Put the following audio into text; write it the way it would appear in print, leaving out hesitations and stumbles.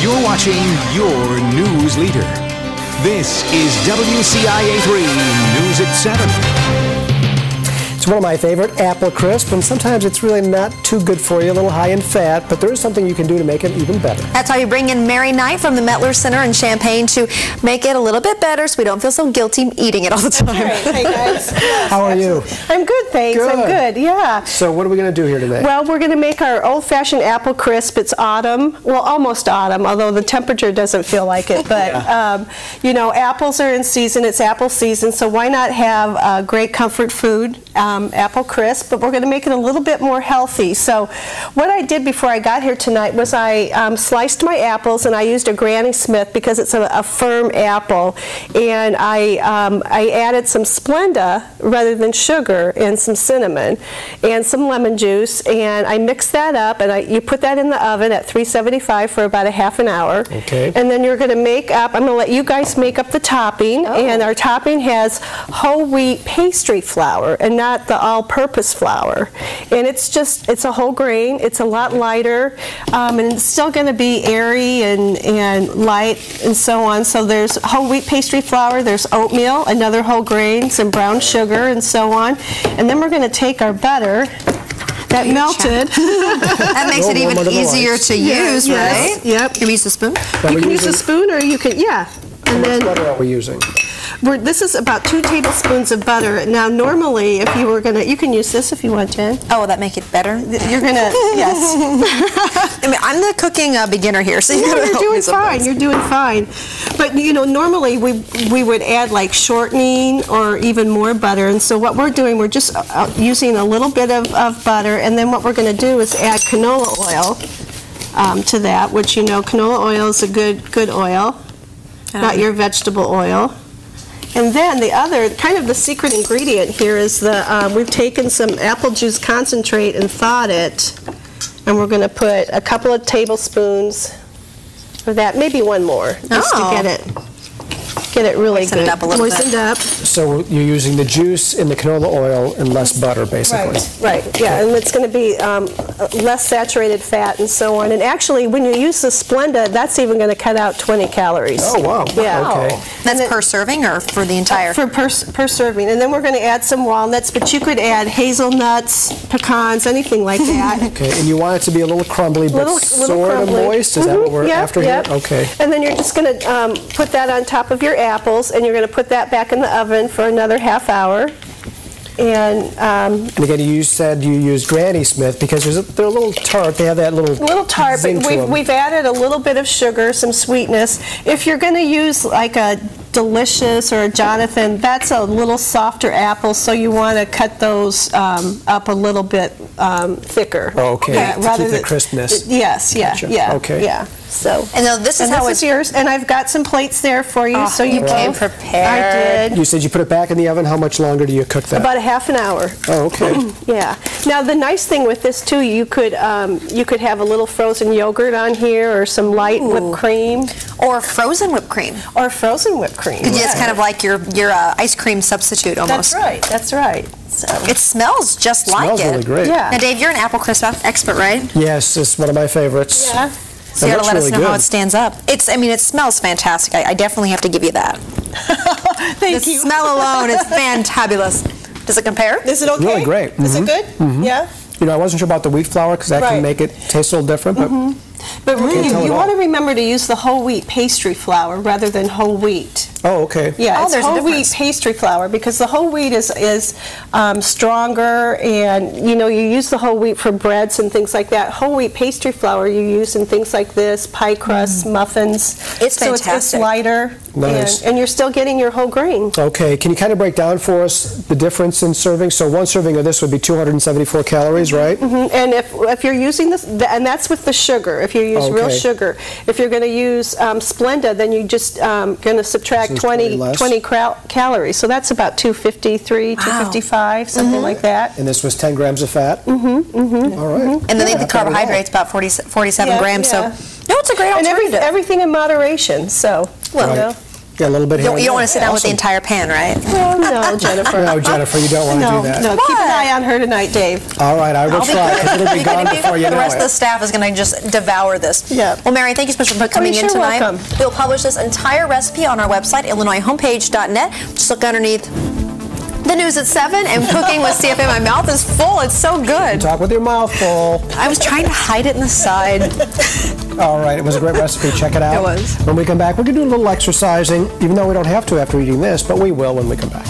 You're watching your news leader. This is WCIA 3 News at 7. It's one of my favorite, apple crisp, and sometimes it's really not too good for you, a little high in fat, but there is something you can do to make it even better. That's why we bring in Mary Knight from the Mettler Center in Champaign to make it a little bit better so we don't feel so guilty eating it all the time. Right. Hey guys. How are you? I'm good, thanks. Good. I'm good, yeah. So what are we going to do here today? Well, we're going to make our old-fashioned apple crisp. It's autumn, well, almost autumn, although the temperature doesn't feel like it. But, you know, apples are in season. It's apple season, so why not have great comfort food, apple crisp, but we're going to make it a little bit more healthy. So what I did before I got here tonight was I sliced my apples, and I used a Granny Smith because it's a firm apple, and I added some Splenda rather than sugar and some cinnamon and some lemon juice, and I mixed that up, and you put that in the oven at 375 for about a half an hour. Okay. And then you're going to make up, I'm going to let you guys make up the topping, and our topping has whole wheat pastry flour and not the all-purpose flour. And it's a whole grain, it's a lot lighter, and it's still going to be airy and light and so on. So there's whole wheat pastry flour, there's oatmeal, another whole grain, some brown sugar and so on. And then we're going to take our butter that melted. That makes it even easier to use, right? Yep. Can we use a spoon? You can use a spoon, or you can, yeah. And then what butter are we using? This is about 2 tablespoons of butter. Now, normally, if you were going to, you can use this if you want, Jen. Oh, will that make it better? You're going to, yes. I mean, I'm the cooking beginner here, so you're doing fine. You're doing fine. But, you know, normally we would add like shortening or even more butter. And so what we're doing, we're just using a little bit of butter. And then what we're going to do is add canola oil to that, which, you know, canola oil is a good oil, not your vegetable oil. And then the other, kind of the secret ingredient here is we've taken some apple juice concentrate and thawed it, and we're going to put a couple of tablespoons of that, maybe one more, just to get it really Moisten it up a little bit. up. So you're using the juice in the canola oil and less butter, basically. Right, yeah, and it's going to be less saturated fat and so on. And actually, when you use the Splenda, that's even going to cut out 20 calories. Oh, wow. Yeah. Okay. That's per serving or for the entire? Per serving. And then we're going to add some walnuts, but you could add hazelnuts, pecans, anything like that. Okay, and you want it to be a little crumbly, but sort of moist? Is that what we're after here? Okay. And then you're just going to put that on top of your apples, and you're going to put that back in the oven for another half hour. And again, you said you used Granny Smith because they're a little tart. They have that little tart, zing but to them. we've added a little bit of sugar, some sweetness. If you're going to use like a Delicious or a Jonathan, that's a little softer apple, so you want to cut those up a little bit thicker. Oh, okay. To keep the crispness. Yes, Gotcha. yeah. Okay. Yeah. So. And now this is yours, and I've got some plates there for you, so you came prepared. I did. You said you put it back in the oven. How much longer do you cook that? About a half an hour. Oh, okay. Yeah. Now the nice thing with this too, you could have a little frozen yogurt on here, or some light whipped cream, or frozen whipped cream, It's kind of like your ice cream substitute almost. That's right. So it smells just like it. Smells really great. Yeah. Now, Dave, you're an apple crisp expert, right? Yes, it's one of my favorites. Yeah. So you gotta let us know how it stands up. I mean, it smells fantastic. I definitely have to give you that. Thank you. The smell alone is fantabulous. Does it compare? Is it okay? Really great. Is it good? Yeah. You know, I wasn't sure about the wheat flour because that can make it taste a little different, but But really, you want to remember to use the whole wheat pastry flour rather than whole wheat. Oh, okay. Yeah, it's there's a whole wheat difference. pastry flour, because the whole wheat is stronger, and you know, you use the whole wheat for breads and things like that. Whole wheat pastry flour you use in things like this, pie crusts, muffins. It's so fantastic. it's lighter, Nice. and you're still getting your whole grain. Okay, can you kind of break down for us the difference in serving? So one serving of this would be 274 calories, right? And if you're using this, and that's with the sugar, if you use real sugar. If you're going to use Splenda, then you're just going to subtract 20 calories. So that's about 253, 255, something like that. And this was 10 grams of fat? All right. And then the carbohydrates, about 47 grams. So, no, it's a great And alternative. everything in moderation. So, Well, Yeah, a little bit here. You don't want to sit down with the Awesome. entire pan, right? Oh, no, Jennifer. No, Jennifer, you don't want to No, do that. no, keep an eye on her tonight, Dave. All right, I will try, because it'll be gone before you The know rest of the it. staff is going to just devour this. Yeah. Well, Mary, thank you so much for coming you're in sure tonight. welcome. We'll publish this entire recipe on our website, IllinoisHomepage.net. Just look underneath the news at 7 and cooking with CFA. My mouth is full. It's so good. Talk with your mouth full. I was trying to hide it in the side. All right, it was a great recipe. Check it out. It was. When we come back, we're going to do a little exercising, even though we don't have to after eating this, but we will when we come back.